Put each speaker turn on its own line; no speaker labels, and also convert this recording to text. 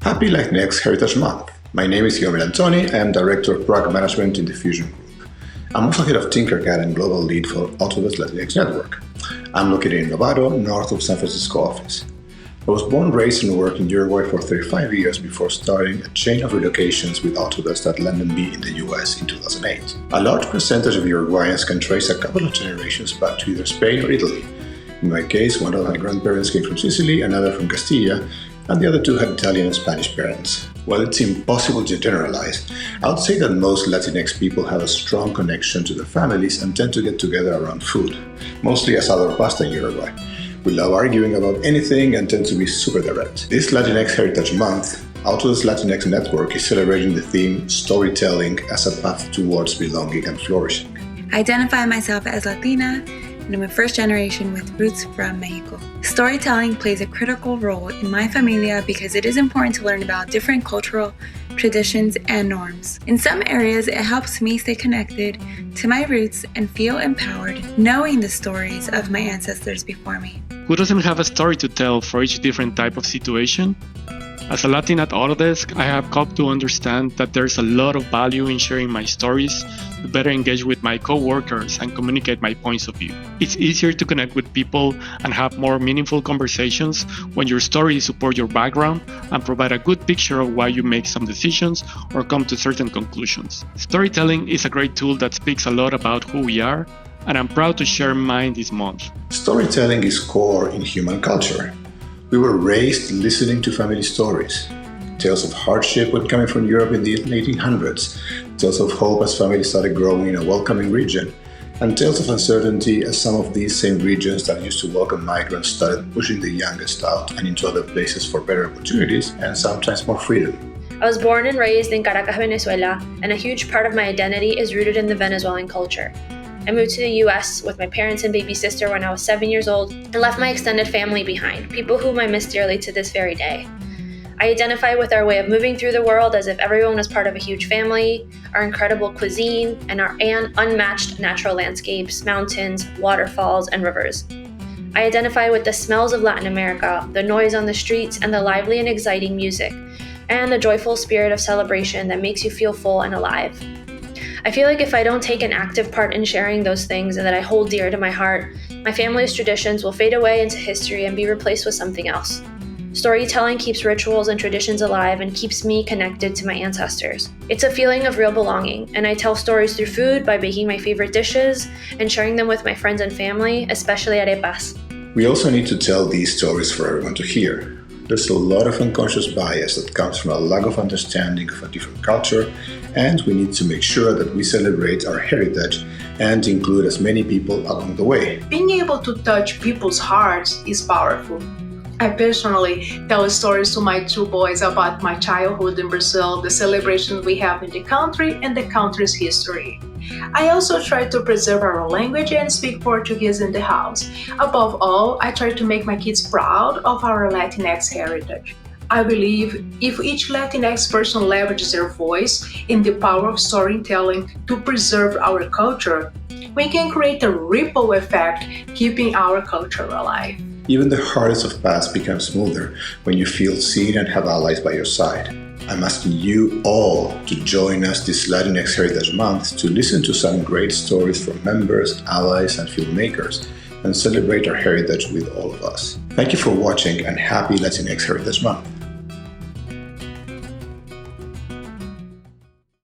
Happy Latinx Heritage Month. My name is Guillermo Antoni. I am Director of Product Management in the Fusion Group. I'm also head of Tinkercad and Global Lead for Autodesk Latinx Network. I'm located in Novato, north of San Francisco office. I was born, raised, and worked in Uruguay for 35 years before starting a chain of relocations with Autodesk at London B in the US in 2008. A large percentage of Uruguayans can trace a couple of generations back to either Spain or Italy. In my case, one of my grandparents came from Sicily, another from Castilla, and the other two had Italian and Spanish parents. While it's impossible to generalize, I would say that most Latinx people have a strong connection to their families and tend to get together around food, mostly asado or pasta in Uruguay. We love arguing about anything and tend to be super direct. This Latinx Heritage Month, Autodesk Latinx Network is celebrating the theme Storytelling as a path towards belonging and flourishing.
I identify myself as Latina, and I'm a first generation with roots from Mexico. Storytelling plays a critical role in my familia because it is important to learn about different cultural traditions and norms. In some areas, it helps me stay connected to my roots and feel empowered knowing the stories of my ancestors before me.
Who doesn't have a story to tell for each different type of situation? As a Latin at Autodesk, I have come to understand that there's a lot of value in sharing my stories to better engage with my co-workers and communicate my points of view. It's easier to connect with people and have more meaningful conversations when your stories support your background and provide a good picture of why you make some decisions or come to certain conclusions. Storytelling is a great tool that speaks a lot about who we are, and I'm proud to share mine this month.
Storytelling is core in human culture. We were raised listening to family stories. Tales of hardship when coming from Europe in the 1800s, tales of hope as families started growing in a welcoming region, and tales of uncertainty as some of these same regions that used to welcome migrants started pushing the youngest out and into other places for better opportunities and sometimes more freedom.
I was born and raised in Caracas, Venezuela, and a huge part of my identity is rooted in the Venezuelan culture. I moved to the US with my parents and baby sister when I was 7 years old and left my extended family behind, people whom I miss dearly to this very day. I identify with our way of moving through the world as if everyone was part of a huge family, our incredible cuisine, and our unmatched natural landscapes, mountains, waterfalls, and rivers. I identify with the smells of Latin America, the noise on the streets, and the lively and exciting music, and the joyful spirit of celebration that makes you feel full and alive. I feel like if I don't take an active part in sharing those things and that I hold dear to my heart, my family's traditions will fade away into history and be replaced with something else. Storytelling keeps rituals and traditions alive and keeps me connected to my ancestors. It's a feeling of real belonging, and I tell stories through food by baking my favorite dishes and sharing them with my friends and family, especially arepas.
We also need to tell these stories for everyone to hear. There's a lot of unconscious bias that comes from a lack of understanding of a different culture, and we need to make sure that we celebrate our heritage and include as many people along the way.
Being able to touch people's hearts is powerful. I personally tell stories to my two boys about my childhood in Brazil, the celebrations we have in the country, and the country's history. I also try to preserve our language and speak Portuguese in the house. Above all, I try to make my kids proud of our Latinx heritage. I believe if each Latinx person leverages their voice and the power of storytelling to preserve our culture, we can create a ripple effect, keeping our culture alive.
Even the hardest of paths become smoother when you feel seen and have allies by your side. I'm asking you all to join us this Latinx Heritage Month to listen to some great stories from members, allies, and filmmakers and celebrate our heritage with all of us. Thank you for watching and happy Latinx Heritage Month.